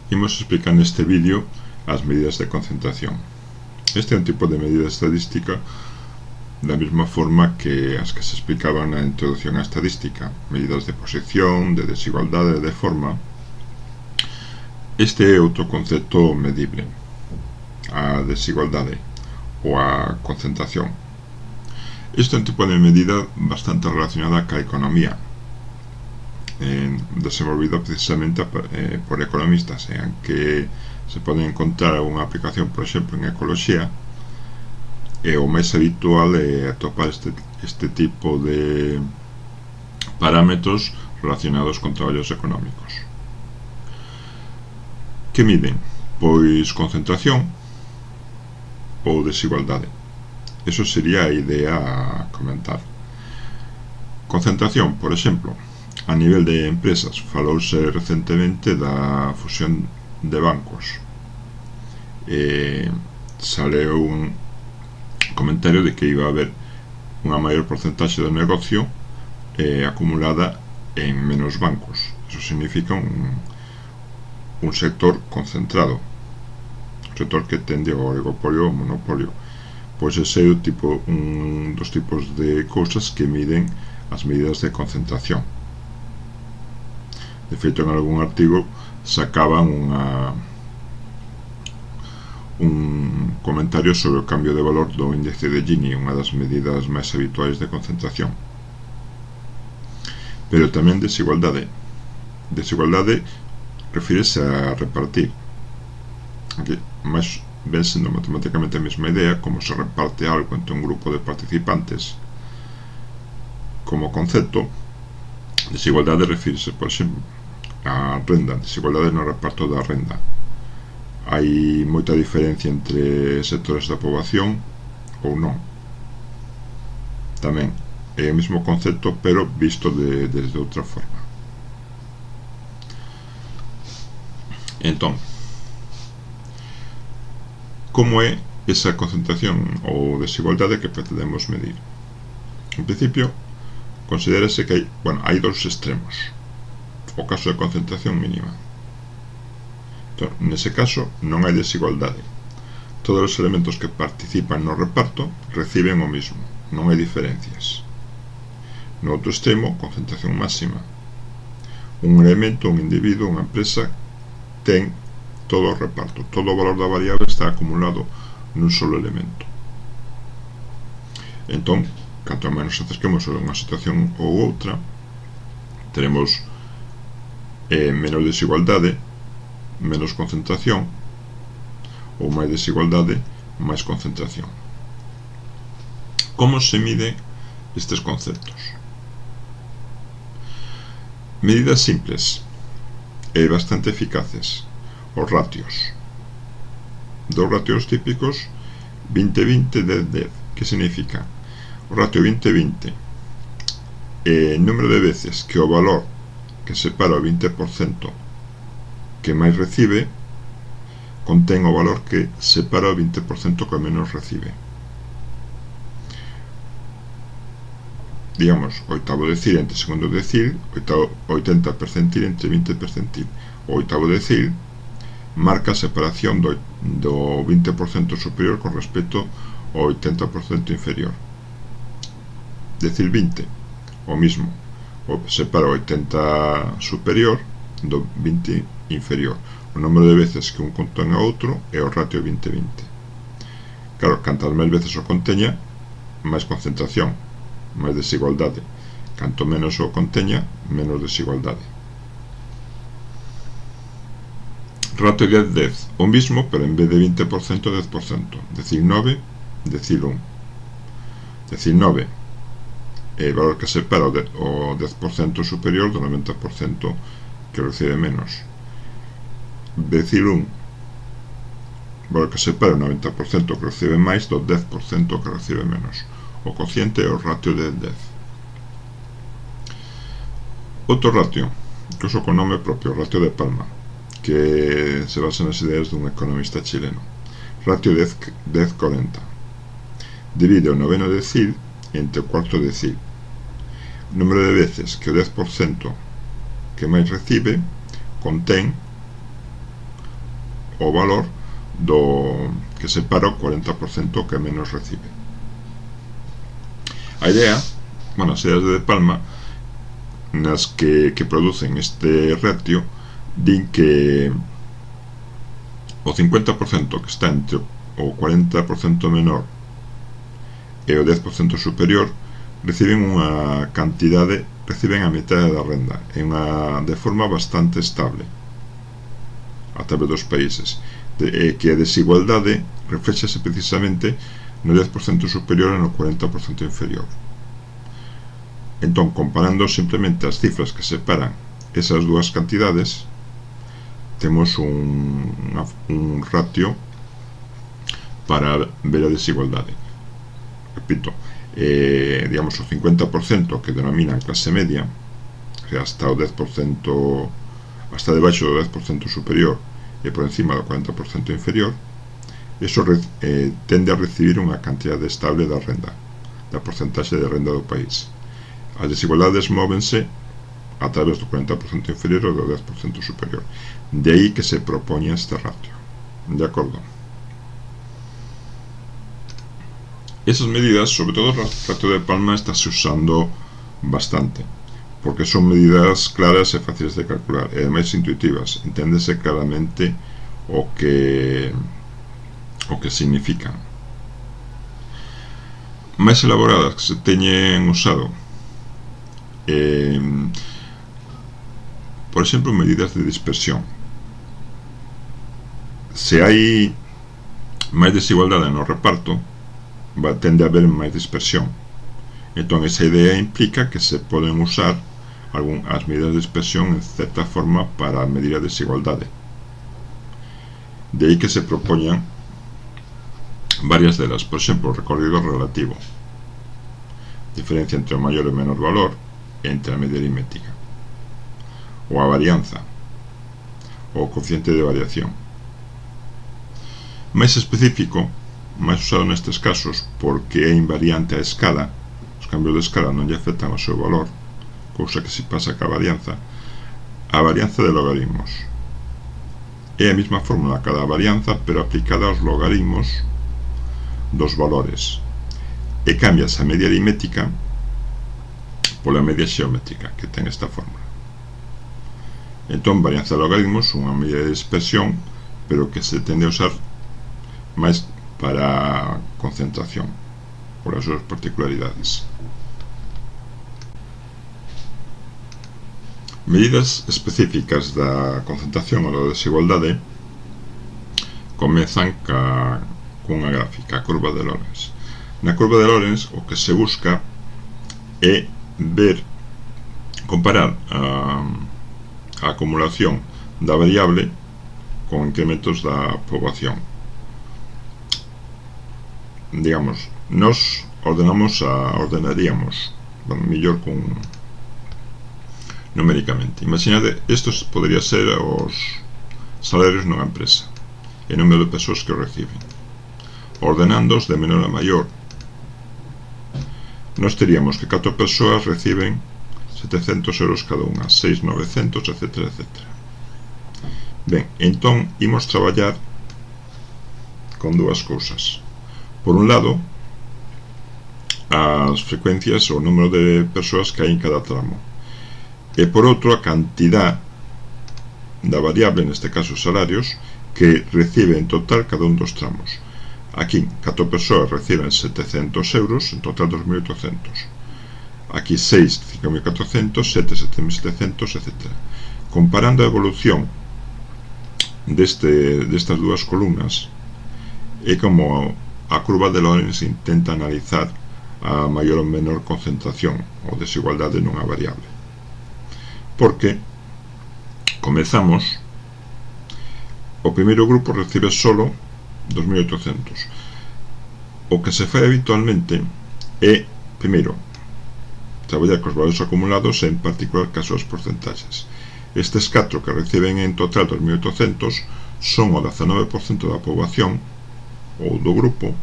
Imos explicar neste vídeo as medidas de concentración. Este é un tipo de medida estadística da mesma forma que as que se explicaban na introducción á estadística, medidas de posición, de desigualdade, de forma. Este é outro concepto medible, a desigualdade ou a concentración. Este é un tipo de medida bastante relacionada ca economía, desenvolvido precisamente por economistas, en que se pode encontrar unha aplicación, por exemplo, en ecoloxía, e o máis habitual é atopar este tipo de parámetros relacionados con traballos económicos. Que miden? Pois concentración ou desigualdade. Eso sería a idea a comentar. Concentración, por exemplo, a nivel de empresas, falouse recentemente da fusión de bancos. Saleu un comentario de que iba a haber unha maior porcentaxe do negocio acumulada en menos bancos. Eso significa un sector concentrado, un sector que tende ao oligopolio ou monopolio. Pois ese é un dos tipos de cousas que miden as medidas de concentración. De feito, en algún artigo sacaban un comentario sobre o cambio de valor do índice de Gini, unha das medidas máis habituais de concentración. Pero tamén desigualdade. Desigualdade refírese a repartir, que máis ven sendo matemáticamente a mesma idea, como se reparte algo entre un grupo de participantes. Como concepto, desigualdade refírese, por exemplo, a renda, desigualdade no reparto da renda. Hai moita diferencia entre sectores da poboación ou non. Tamén é o mesmo concepto, pero visto desde outra forma. Entón, como é esa concentración ou desigualdade que pretendemos medir? En principio, considérase que hai dous extremos. O caso de concentración mínima. Entón, nese caso, non hai desigualdade. Todos os elementos que participan no reparto reciben o mismo, non hai diferencias. No outro extremo, concentración máxima. Un elemento, un individuo, unha empresa ten todo o reparto, todo o valor da variable está acumulado nun solo elemento. Entón, canto menos acerquemos a unha situación ou outra, teremos menos desigualdade, menos concentración, ou máis desigualdade, máis concentración. Como se miden estes conceptos? Medidas simples e bastante eficaces. Os ratios. Dos ratios típicos: 20-20, 10-10. Que significa? O ratio 20-20 é o número de veces que o valor que separa o 20% que máis recibe contén o valor que separa o 20% que menos recibe. Digamos, oitavo decil entre segundo decil, 80 percentil entre 20 percentil. O oitavo decil marca a separación do 20% superior con respecto ao 80% inferior. Decil 20, o mismo, separa o 80 superior do 20 inferior. O número de veces que un contén a outro é o ratio 20-20. Claro, cantas máis veces o conteña, máis concentración, máis desigualdade. Canto menos o conteña, menos desigualdade. Ratio 10-10, o mismo, pero en vez de 20%, 10%. Decil 9, decil 1. Decil 9 é o valor que separa o 10% superior do 90% que recibe menos. Decil 1, valor que separa o 90% que recibe máis do 10% que recibe menos. O cociente é o ratio 10-10. Outro ratio, que uso con nome propio, ratio de Palma, que se basa nas ideas dun economista chileno. Ratio 10-40. Divide o noveno decil entre o cuarto decil. O número de veces que o 10% que máis recibe contén o valor que separa o 40% que menos recibe. A idea, bueno, as ideas de Palma nas que producen este ratio din que o 50% que está entre o 40% menor e o 10% superior reciben unha cantidade, reciben a metade da renda de forma bastante estable a través dos países, que a desigualdade reflexase precisamente no 10% superior e no 40% inferior. Entón, comparando simplemente as cifras que separan esas dúas cantidades, temos un ratio para ver a desigualdade. Repito, digamos o 50% que denominan clase media, hasta o 10%, hasta debaixo do 10% superior e por encima do 40% inferior, eso tende a recibir unha cantidade estable da renda, da porcentaxe de renda do país. As desigualdades móvense a través do 40% inferior ou do 10% superior. De aí que se propoña este ratio. De acordo? Esas medidas, sobre todo o ratio de Palma, estáse usando bastante, porque son medidas claras e fáciles de calcular, e ademais intuitivas. Enténdese claramente o que significan. Máis elaboradas que se teñen usado, por exemplo, medidas de dispersión. Se hai máis desigualdade no reparto, tende a haber máis dispersión. Entón, esa idea implica que se poden usar as medidas de dispersión en certa forma para medir a desigualdade. De aí que se propoñan varias delas. Por exemplo, o recorrido relativo, diferencia entre o maior e o menor valor entre a media aritmética, ou a varianza, ou o coeficiente de variación. Máis específico, máis usado nestes casos, porque é invariante a escala, os cambios de escala non lle afectan ao seu valor, cousa que se pasa ca varianza. A varianza de logaritmos é a mesma fórmula cada varianza, pero aplicada aos logaritmos dos valores, e cambias a media aritmética pola media xeométrica, que ten esta fórmula. Entón, varianza de logaritmos, unha medida de dispersión, pero que se tende a usar máis para concentración, por as súas particularidades. Medidas específicas da concentración ou da desigualdade comezan cunha gráfica, a curva de Lorenz. Na curva de Lorenz, o que se busca é comparar a acumulación da variable con incrementos da poboación. Digamos, nos ordenaríamos mellor numéricamente. Imaginade, isto podría ser os salarios nunha empresa e o número de persoas que o reciben. Ordenándoos de menor a maior, nós teríamos que 4 persoas reciben 700 euros cada unha, 6, 900, etc. Ben, entón, imos traballar con dúas cousas. Por un lado, as frecuencias ou o número de persoas que hai en cada tramo, e por outro, a cantidad da variable, neste caso salarios, que recibe en total cada un dos tramos. Aquí, 4 persoas reciben 700 euros, en total 2.800. Aquí 6, 5.400, 7, 7.700, etc. Comparando a evolución destas dúas columnas, é como a curva de Lorenz intenta analizar a maior ou menor concentración ou desigualdade nunha variable. Porque comezamos, o primeiro grupo recibe solo 2.800. O que se fai habitualmente é, primeiro, traballar cos valores acumulados e en particular cas súas porcentaxes. Estes 4 que reciben en total 2.800 son o 19% da poboación ou do grupo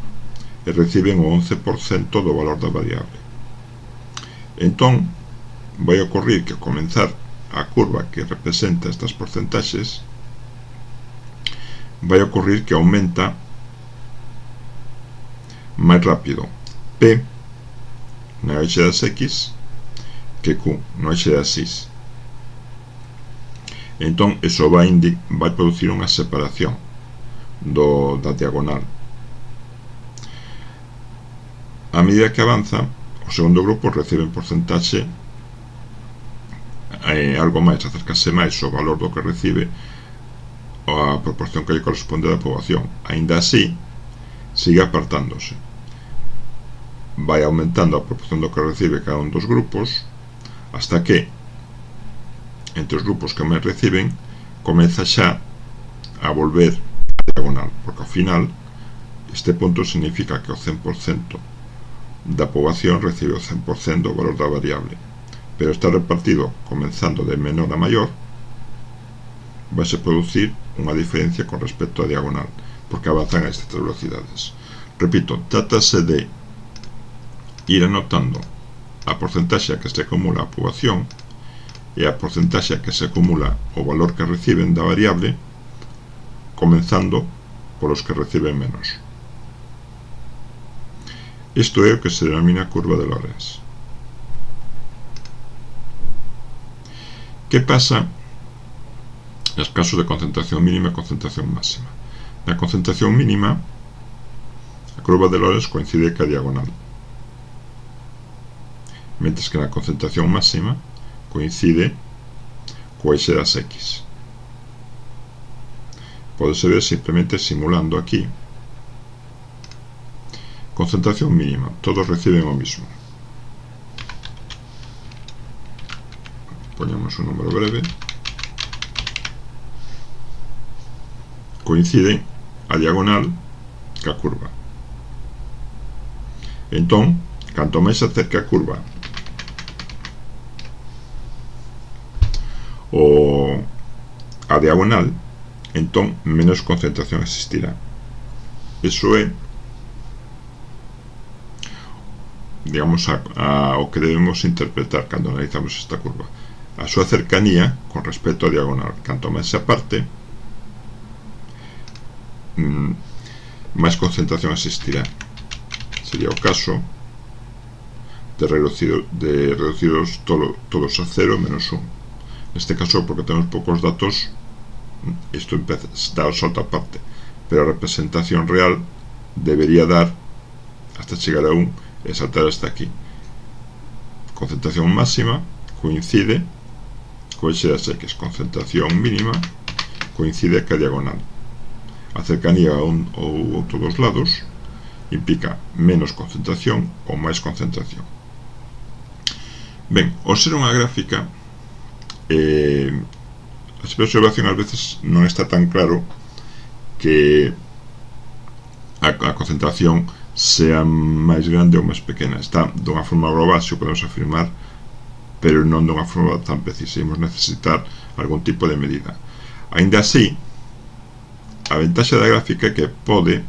e reciben o 11% do valor da variable. Entón, vai ocorrir que ao comenzar a curva que representa estas porcentaxes vai ocurrir que aumenta máis rápido P no eixo das X que Q no eixo das X. Entón, iso vai producir unha separación da diagonal. A medida que avanza, o segundo grupo recibe en porcentaxe algo máis, acercase máis ao valor do que recibe a proporción que lle corresponde da poboación. Aínda así, sigue apartándose. Vai aumentando a proporción do que recibe cada un dos grupos hasta que entre os grupos que máis reciben comeza xa a volver a diagonal, porque ao final este punto significa que o 100% da poboación recibe o 100% do valor da variable, pero está repartido comenzando de menor a maior. Vai se producir unha diferencia con respecto á diagonal, porque avanzan a estas velocidades. Repito, trátase de ir anotando a porcentaxe a que se acumula a poboación e a porcentaxe a que se acumula o valor que reciben da variable, comenzando polos que reciben menos. Isto é o que se denomina curva de Lorenz. Que pasa nos casos de concentración mínima e concentración máxima? Na concentración mínima, a curva de Lorenz coincide ca diagonal, mentres que na concentración máxima coincide co eixo das X. Podese ver simplemente simulando aquí. Concentración mínima, todos reciben o mismo. Poñamos un número breve. Coincide a diagonal ca curva. Entón, canto máis se acerca a curva a diagonal, entón menos concentración existirá. Iso é, digamos, o que debemos interpretar cando analizamos esta curva. A súa cercanía con respecto á diagonal. Canto máis se aparte, máis concentración existirá. Sería o caso de reducidos todos a 0 menos 1. Neste caso, porque temos poucos datos, isto está a solta parte, pero a representación real debería dar hasta chegar a 1 e saltar hasta aquí. Concentración máxima coincide co eixo das X. Concentración mínima coincide ca diagonal. A cercanía a un ou outro dos lados implica menos concentración ou máis concentración. Ben, ao ser unha gráfica, a observación ás veces non está tan claro que a concentración sea máis grande ou máis pequena. Está dunha forma global, se o podemos afirmar, pero non dunha forma tan precisa. Imos necesitar algún tipo de medida. Aínda así, a ventaxa da gráfica é que pode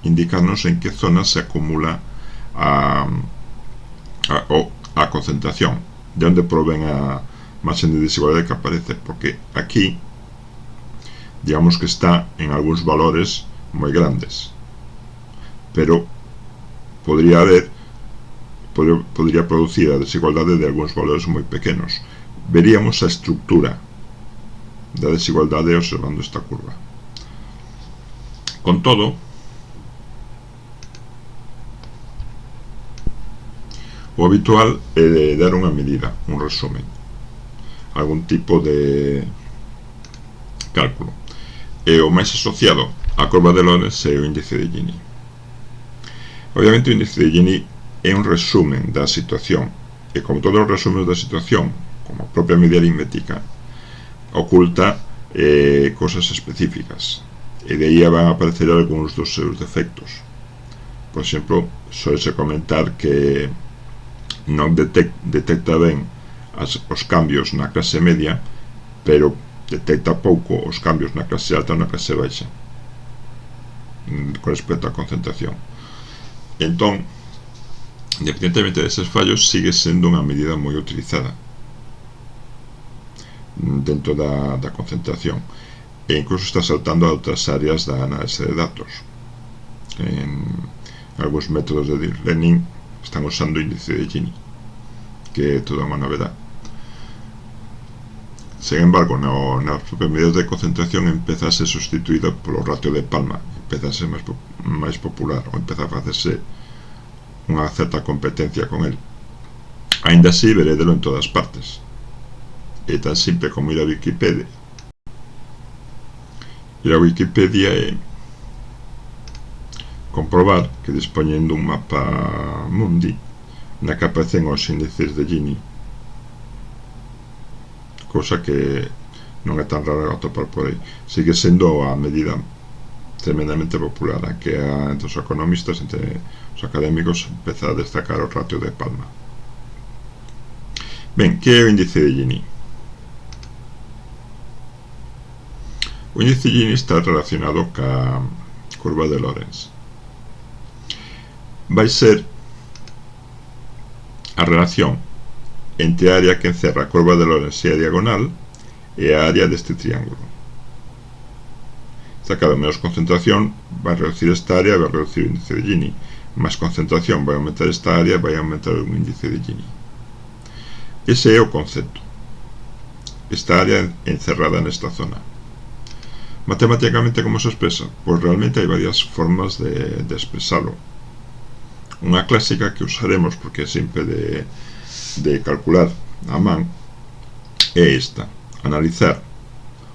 indicarnos en que zona se acumula a concentración, de onde provén a marxen de desigualdade que aparece, porque aquí digamos que está en algúns valores moi grandes, pero podría producir a desigualdade de algúns valores moi pequenos. Veríamos a estructura da desigualdade observando esta curva. Con todo, o habitual é dar unha medida, un resumen, algún tipo de cálculo, e o máis asociado á curva de Lorenz é o índice de Gini. Obviamente o índice de Gini é un resumen da situación, e como todos os resúmenes da situación, como a propia medida aritmética, oculta cosas específicas, e de aí van a aparecer algúns dos seus defectos. Por exemplo, soese comentar que non detecta ben os cambios na clase media, pero detecta pouco os cambios na clase alta ou na clase baixa con respecto á concentración. Entón, independentemente deses fallos, sigue sendo unha medida moi utilizada dentro da concentración. e incluso está saltando a outras áreas da análise de datos. En algúns métodos de deep learning están usando o índice de Gini, que é toda unha novedade. Sen embargo, nas propias medidas de concentración empeza a ser sustituída polo ratio de Palma, empeza a ser máis popular, ou empeza a facerse unha certa competencia con el. Ainda así, verédelo en todas partes. É tan simple como ir a Wikipedia. Ir a Wikipedia é comprobar que dispoñen dun mapa mundi na que aparecen os índices de Gini, cousa que non é tan rara atopar por aí. Sigue sendo a medida tremendamente popular, a que entre os economistas, entre os académicos, empeza a destacar o ratio de Palma. Ben, que é o índice de Gini? O índice de Gini está relacionado ca curva de Lorenz. Vai ser a relación entre a área que encerra a curva de Lorenz e a diagonal e a área deste triángulo. Está claro, menos concentración vai reducir esta área, vai reducir o índice de Gini. Máis concentración vai aumentar esta área, vai aumentar o índice de Gini. Ese é o concepto. Esta área encerrada nesta zona. Matemáticamente, como se expresa? Pois realmente hai varias formas de expresalo. Unha clásica que usaremos porque é simple de calcular a man é esta: analizar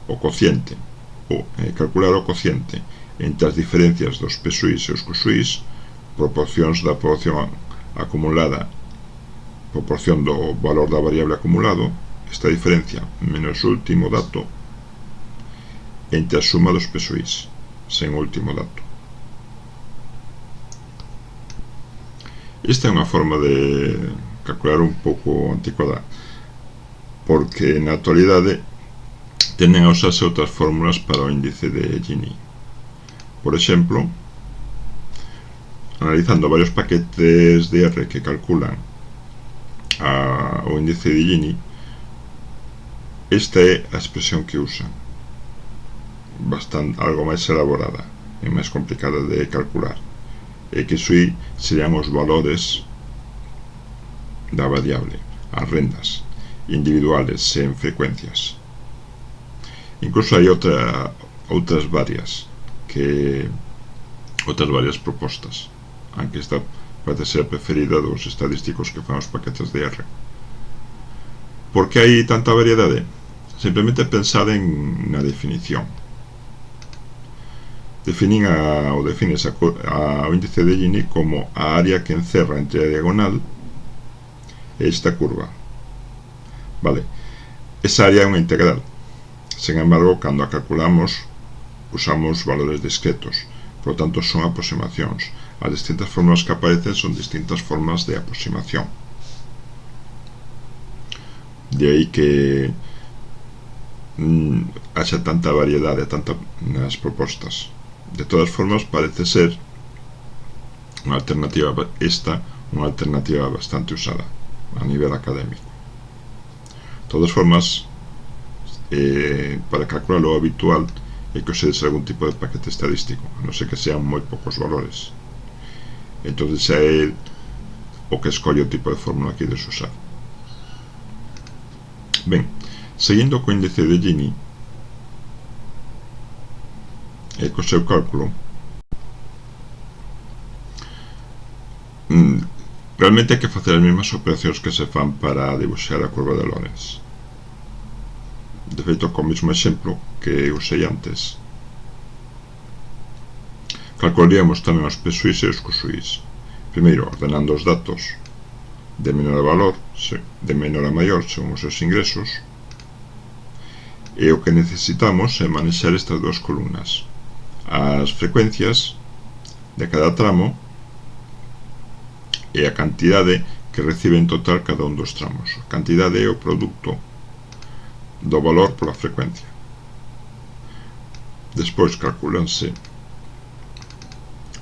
o cociente ou calcular o cociente entre as diferencias dos PSUIs e os QSUIs, proporcións da poboación acumulada, proporción do valor da variable acumulado, esta diferencia menos o último dato, entre a suma dos PSUIs sen o último dato. Esta é unha forma de calcular un pouco anticuada, porque na actualidade tenden a usarse outras fórmulas para o índice de Gini. Por exemplo, analizando varios paquetes de R que calculan o índice de Gini, esta é a expresión que usan, algo máis elaborada e máis complicada de calcular. X e Y serían os valores da variable, as rendas individuales sen frecuencias. Incluso hai outras varias propostas, aunque esta parece ser a preferida dos estadísticos que fan os paquetes de R. Por que hai tanta variedade? Simplemente pensar na definición. Defines o índice de Gini como a área que encerra entre a diagonal e esta curva. Vale, esa área é unha integral. Sen embargo, cando a calculamos usamos valores discretos, por lo tanto son aproximacións. As distintas fórmulas que aparecen son distintas formas de aproximación. De aí que haxa tanta variedade, nas propostas. De todas formas, parece ser unha alternativa bastante usada a nivel académico. De todas formas, para calcular lo habitual hai que usar algún tipo de paquete estadístico, a non ser que sean moi poucos valores. Entonces é o que escolle o tipo de fórmula que queres usar. Ben, seguindo co índice de Gini e co seu cálculo, realmente hai que facer as mesmas operacións que se fan para dibuixar a curva de Lorenz. De feito, co mesmo exemplo que usei antes, calcularíamos tamén os PSUIs e os QSUIs. Primeiro, ordenando os datos de menor a maior según os seus ingresos, e o que necesitamos é manexar estas dúas columnas: as frecuencias de cada tramo e a cantidade que recibe en total cada un dos tramos. A cantidade é o produto do valor pola frecuencia. Despois calculanse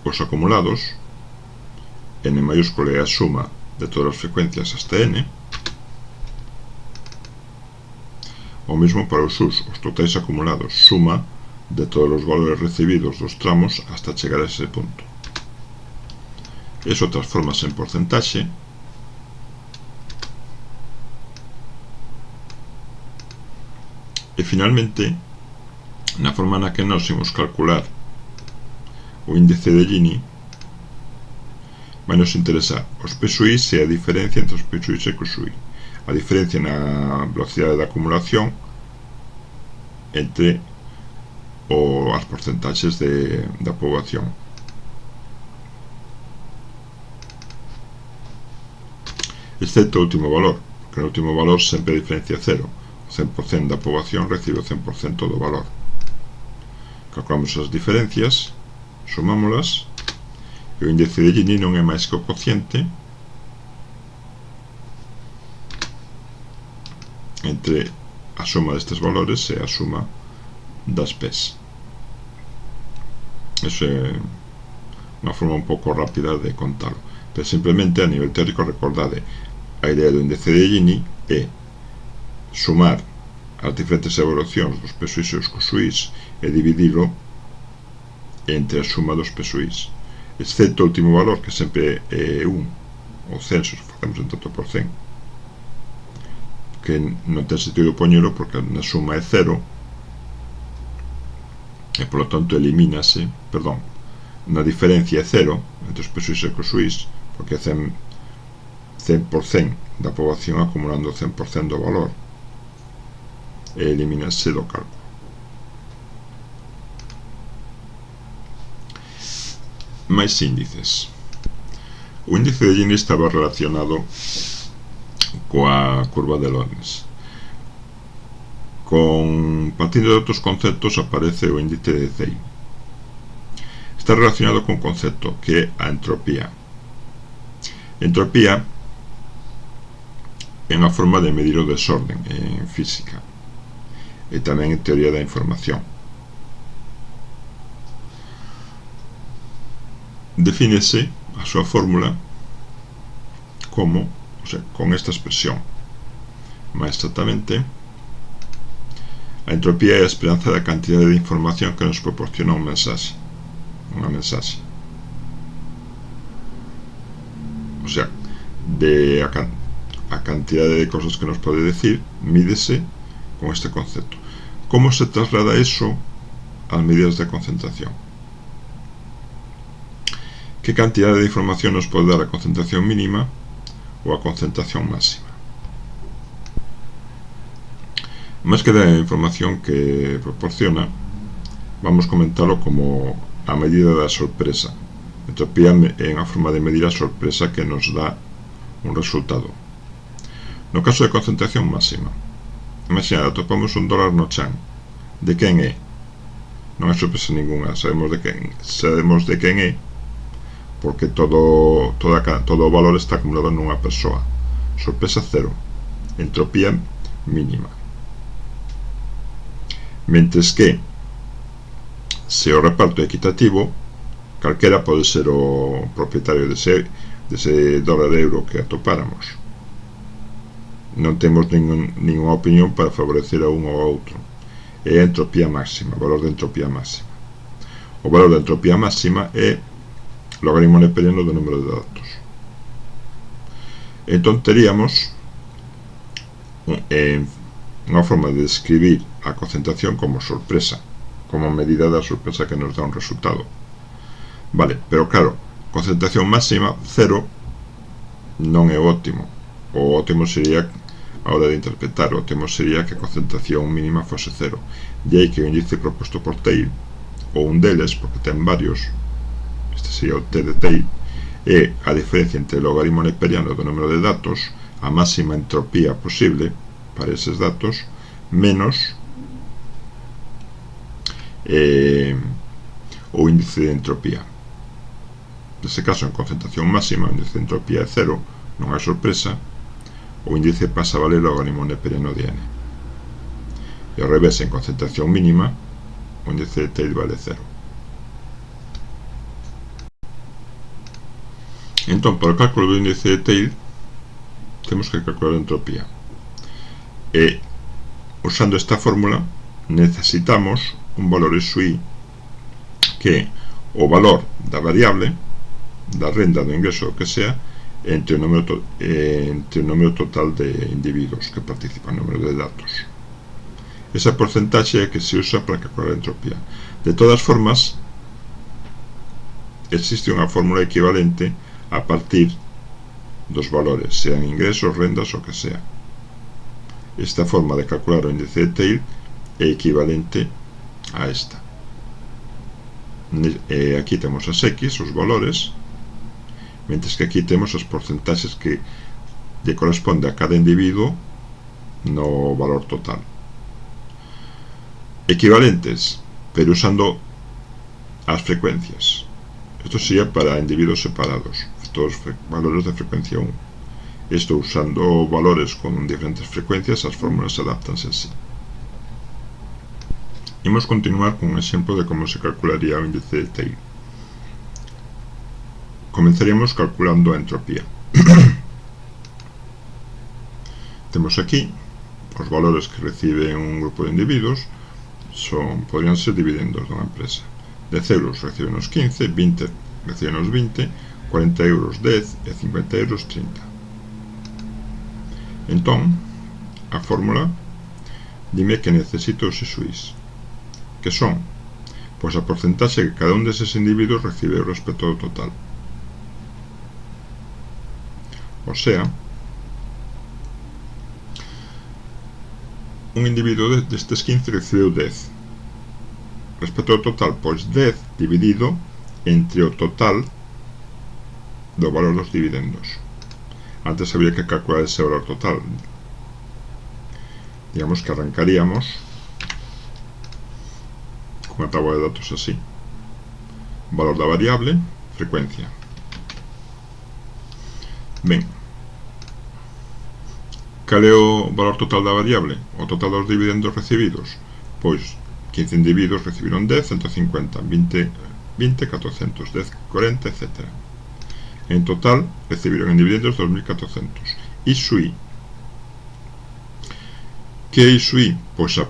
os acumulados. N maiúsculo é a suma de todas as frecuencias hasta n. O mesmo para os totais acumulados, suma de todos os valores recibidos dos tramos hasta chegar a ese punto. Eso transformase en porcentaxe e finalmente na forma na que nós imos calcular o índice de Gini vai nos interesar os PSUIs e a diferencia entre os PSUIs e CUSUI, a diferencia na velocidade de acumulación entre as porcentaxes da poboación. Excepto o último valor, porque no último valor sempre a diferencia é cero. O 100% da poboación recibe o 100% do valor. Calculamos as diferencias, sumámolas, e o índice de Gini non é máis que o cociente entre a suma destes valores e a suma das P's. Eso é unha forma un pouco rápida de contalo, pero simplemente a nivel teórico recordade a idea do índice de Gini é sumar as diferentes evolucións dos PSUIs e os CUSUIs e dividilo entre a suma dos PSUIs, excepto o último valor, que sempre é 1, o censo, se facemos en tanto por cen, que non ten sentido poñelo porque na suma é 0 e polo tanto elimínase, perdón, na diferencia é 0 entre os PSUIs e os CUSUIs, porque é 100% da poboación acumulando o 100% do valor e elimínase do cálculo. Máis índices. O índice de Gini estaba relacionado coa curva de Lorenz. Partindo de outros conceptos aparece o índice de Zeil. Está relacionado con un concepto que é a entropía. Entropía é unha forma de medir o desorden en física e tamén en teoría da información. Defínese a súa fórmula como, con esta expresión. Máis exactamente, a entropía é a esperanza da cantidade de información que nos proporciona unha mensaxe. O sea, a cantidade de cosas que nos pode decir mídese con este concepto. Como se traslada eso ás medidas de concentración? Que cantidade de información nos pode dar a concentración mínima ou a concentración máxima? Máis que da información que proporciona, vamos comentalo como a medida da sorpresa. Entropía é unha forma de medir a sorpresa que nos dá un resultado. No caso de concentración máxima, imagina, atopamos $1 no chan. De quen é? Non hai sorpresa ninguna, sabemos de quen é, porque todo o valor está acumulado nunha persoa. Sorpresa 0, entropía mínima. Mentres que, se o reparto é equitativo, calquera pode ser o propietario dese $euro que atopáramos. Non temos ninguna opinión para favorecer a un ou a outro. É a entropía máxima, o valor de entropía máxima. O valor de entropía máxima é logaritmo neperiano do número de datos. Entón teríamos unha forma de describir a concentración como sorpresa, como medida da sorpresa que nos dá un resultado. Vale, pero claro, concentración máxima 0 non é o óptimo. O óptimo sería, a hora de interpretar, o óptimo sería que a concentración mínima fose 0. E aí que o índice proposto por Theil, ou un deles, porque ten varios, este sería o T de Theil, é a diferencia entre o logaritmo neperiano do número de datos, a máxima entropía posible para eses datos, menos o índice de entropía. Neste caso, en concentración máxima, o índice de entropía é 0, non hai sorpresa, o índice pasa a valer o logaritmo neperiano de n. E ao revés, en concentración mínima, o índice de Theil vale 0. Entón, para o cálculo do índice de Theil, temos que calcular a entropía. E, usando esta fórmula, necesitamos un valor SUI que o valor da variable, da renda, do ingreso, o que sea, entre o número total de individuos que participan, o número de datos. Esa porcentaxe é que se usa para calcular a entropía. De todas formas, existe unha fórmula equivalente a partir dos valores, sean ingresos, rendas, o que sea. Esta forma de calcular o índice de Theil é equivalente a esta. Aquí temos as X, os valores, mentres que aquí temos as porcentaxes que lle corresponde a cada individuo no valor total. Equivalentes, pero usando as frecuencias. Isto sería para individuos separados, todos valores de frecuencia 1. Isto usando valores con diferentes frecuencias, as fórmulas adaptanse así. Imos continuar con un exemplo de como se calcularía o índice de Theil. Comenzaríamos calculando a entropía. Temos aquí os valores que recibe un grupo de individuos, podrían ser dividendos dunha empresa. 10 euros reciben os 15, 20 reciben os 20, 40 euros 10 e 50 euros 30. Entón, a fórmula dime que necesito os SUIs, que son pois a porcentaxe que cada un deses individuos recibe respecto ao total. O sea, un individuo destes 15 recibeu 10. Respecto ao total, pois 10 dividido entre o total do valor dos dividendos. Antes habría que calcular ese valor total. Digamos que arrancaríamos unha tabla de datos así: valor da variable, frecuencia. Ben, cal é o valor total da variable? O total dos dividendos recibidos? Pois 15 individuos recibiron 10, 150, 20, 400, 10, 40, etc. En total recibiron en dividendos 2.400. ISUI. Que é ISUI? Pois a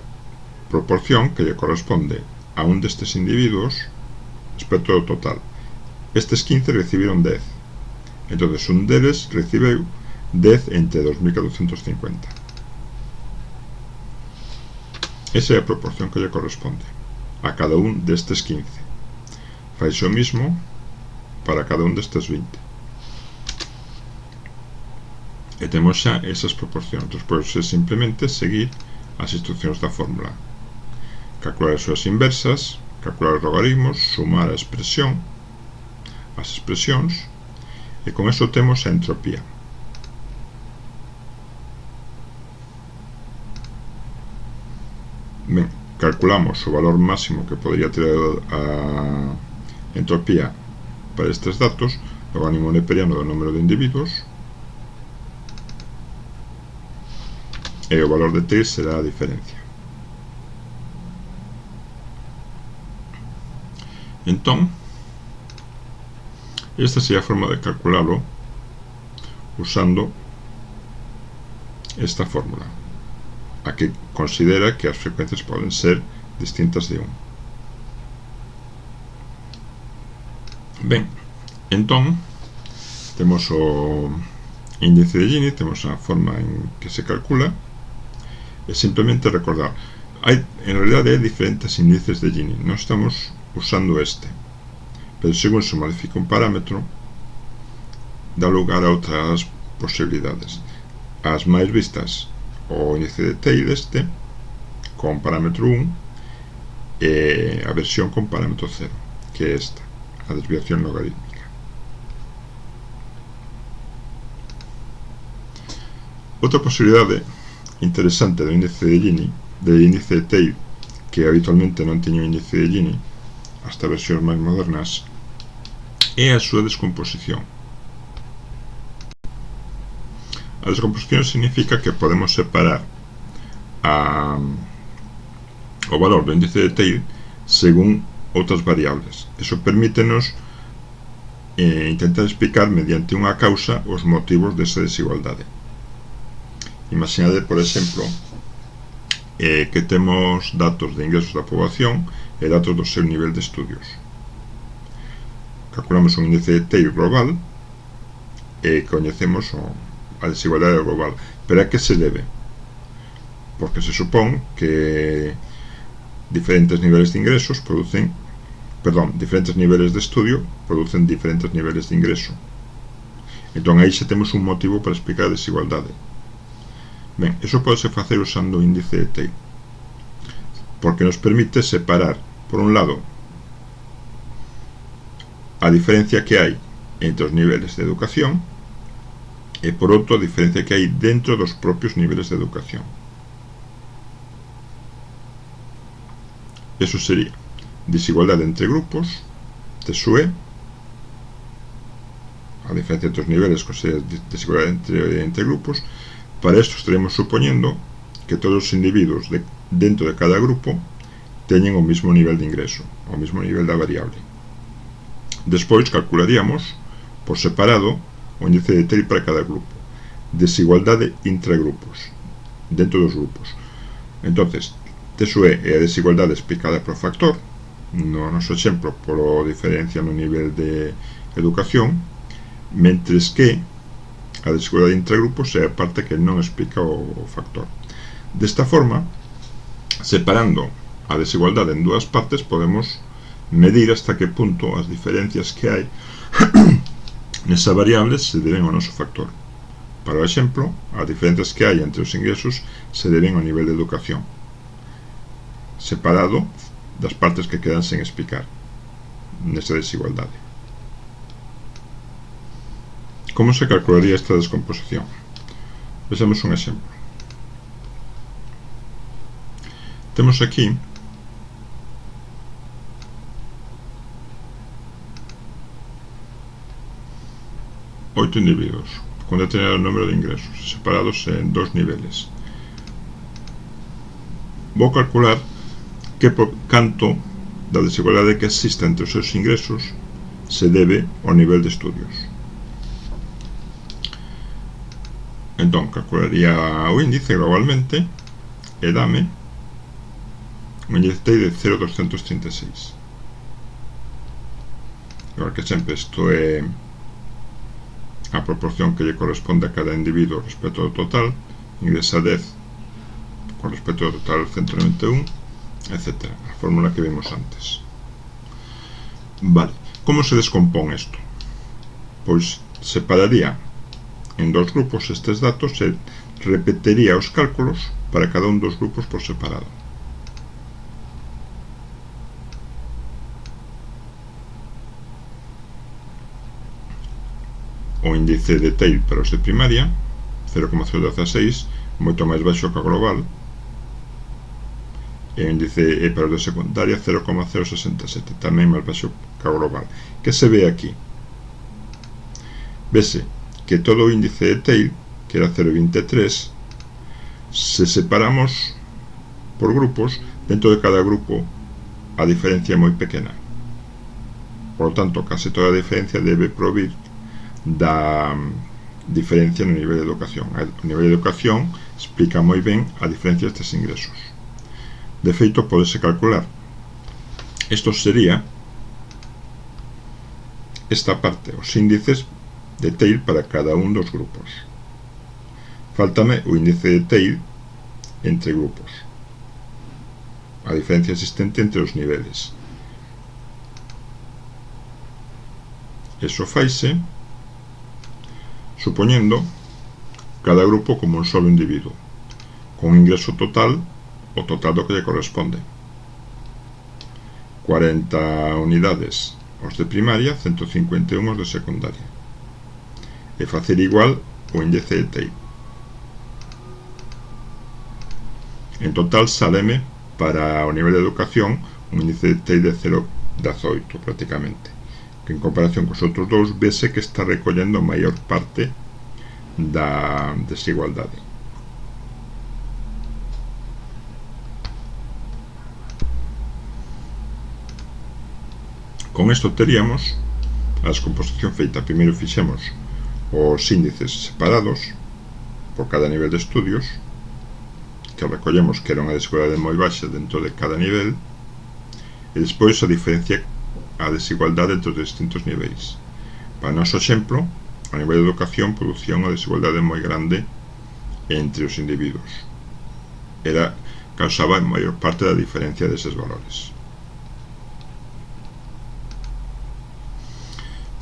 proporción que lle corresponde a un destes individuos respecto ao total. Estes 15 recibiron 10, entonces un deles recibeu 10 entre 2.450. Esa é a proporción que lle corresponde a cada un destes 15. Faise o mismo para cada un destes 20. E temos xa esas proporcións. Despois é simplemente seguir as instruccións da fórmula: calcular as súas inversas, calcular os logaritmos, sumar a expresión, as expresións, e con eso temos a entropía. Ben, calculamos o valor máximo que podría ter a entropía para estes datos, logaritmo neperiano do número de individuos, e o valor de T será a diferencia. Entón, esta sería a forma de calcularlo usando esta fórmula, a que considera que as frecuencias poden ser distintas de 1. Ben, entón temos o índice de Gini, temos a forma en que se calcula, e simplemente recordar, en realidade hai diferentes índices de Gini. Non estamos usando este, pero según se modifica un parámetro dá lugar a outras posibilidades. As máis vistas, o índice de Theil este con parámetro 1 e a versión con parámetro 0, que é esta, a desviación logarítmica. Outra posibilidade interesante do índice de Gini, do índice de Theil, que habitualmente non teña o índice de Gini hasta versións máis modernas, é a súa descomposición. A descomposición significa que podemos separar o valor do índice de Theil según outras variables. Iso permítenos intentar explicar mediante unha causa os motivos desa desigualdade. Imaginade, por exemplo, que temos datos de ingresos da poboación e datos do seu nivel de estudios. Calculamos un índice de TEIL global e coñecemos a desigualdade global. Pero a que se debe? Porque se supón que diferentes niveles de ingresos diferentes niveles de estudio producen diferentes niveles de ingreso. Entón aí xa temos un motivo para explicar a desigualdade. Ben, iso pode facer usando o índice de TEIL, porque nos permite separar, por un lado, a diferencia que hai entre os niveles de educación e, por outro, a diferencia que hai dentro dos propios niveles de educación. Eso sería desigualdade entre grupos, TSUE, a diferencia entre os niveles, considera desigualdade entre grupos. Para isto estaremos suponiendo que todos os individuos dentro de cada grupo teñen o mismo nivel de ingreso, o mismo nivel da variable. Despois calcularíamos por separado o índice de TEIL para cada grupo. Desigualdade intragrupos, dentro dos grupos. Entonces, TSUE é a desigualdade explicada por factor, no noso exemplo por diferencia no nivel de educación, mentres que a desigualdade intragrupos é a parte que non explica o factor. Desta forma, separando a desigualdade en dúas partes, podemos medir hasta que punto as diferencias que hai nesa variable se deben ao noso factor. Para o exemplo, as diferencias que hai entre os ingresos se deben ao nivel de educación, separado das partes que quedan sen explicar nesa desigualdade. Como se calcularía esta descomposición? Vexamos un exemplo. Temos aquí oito individuos con determinado número de ingresos separados en dos niveles. Vou calcular canto da desigualdade que existe entre os seus ingresos se debe ao nivel de estudios. Entón, calcularía o índice globalmente e dame un índice TEIL de 0,236. Igual que sempre, isto é a proporción que lle corresponde a cada individuo respecto ao total, ingresa 10 con respecto ao total 191, etc. A fórmula que vimos antes. Vale, como se descompón isto? Pois separaría en dos grupos estes datos e repetiría os cálculos para cada un dos grupos por separado. O índice de TEIL para os de primaria 0,016, moito máis baixo que a global, e o índice para os de secundaria 0,067, tamén máis baixo que a global. Que se ve aquí? Vese que todo o índice de TEIL, que era 0,23, se separamos por grupos, dentro de cada grupo a diferencia é moi pequena. Por lo tanto, case toda a diferencia debe provir da diferencia no nivel de educación. O nivel de educación explica moi ben a diferencia destes ingresos. De feito, podese calcular. Isto sería esta parte, os índices de TEIL para cada un dos grupos. Faltame o índice de TEIL entre grupos, a diferencia existente entre os niveles. Eso faise supoñendo cada grupo como un solo individuo, con ingreso total, o total do que lle corresponde. 40 unidades os de primaria, 151 os de secundaria. E facer igual o índice de TEIL. En total saleme para o nivel de educación un índice de TEIL de 0,18 prácticamente, que en comparación cos outros dous vese que está recollendo a maior parte da desigualdade. Con isto teríamos a descomposición feita. Primeiro fixemos os índices separados por cada nivel de estudios que recollemos que era unha desigualdade moi baixa dentro de cada nivel, e despois a diferencia, a desigualdade entre os distintos niveis. Para o noso exemplo, a nivel de educación producía unha desigualdade moi grande entre os individuos. Causaba a maior parte da diferencia deses valores.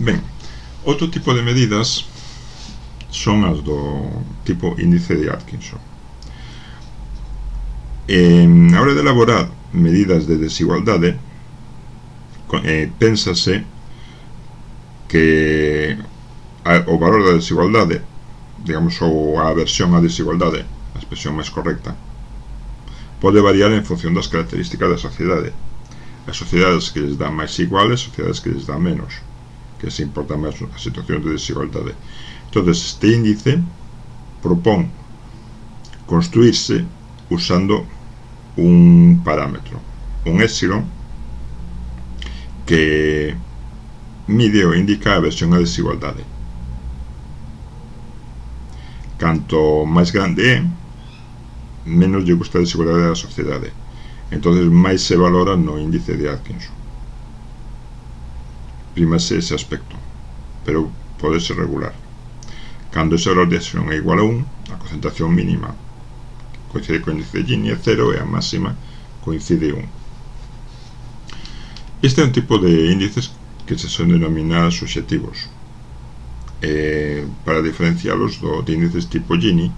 Ben, outro tipo de medidas son as do tipo índice de Atkinson. Na hora de elaborar medidas de desigualdade, pénsase que o valor da desigualdade, digamos, ou a aversión á desigualdade, a expresión máis correcta, pode variar en función das características da sociedade. As sociedades que les dan máis iguales, sociedades que les dan menos, que se importan máis as situacións de desigualdade. Entón, este índice propón construirse usando un parámetro, un éxilon, que mide ou indica a aversión á desigualdade. Canto máis grande é, menos lle gusta a desigualdade da sociedade. Entonces máis se valora no índice de Atkinson. Prímase ese aspecto, pero pode ser regular. Cando ese valor de éxilon é igual a 1, a concentración mínima coincide co índice de Gini é 0 e a máxima coincide 1. Este é un tipo de índices que se son denominados subjetivos, para diferencialos de índices tipo Gini,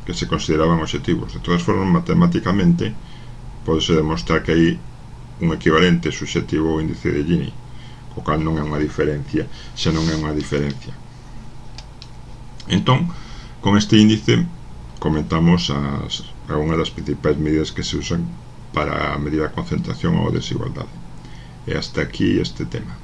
que se consideraban objetivos. De todas formas, matemáticamente podese demostrar que hai un equivalente subjetivo ao índice de Gini, o cal non é unha diferencia, xa non é unha diferencia. Entón, con este índice comentamos algunhas das principais medidas que se usan para medir a concentración ou a desigualdade. E hasta aquí este tema.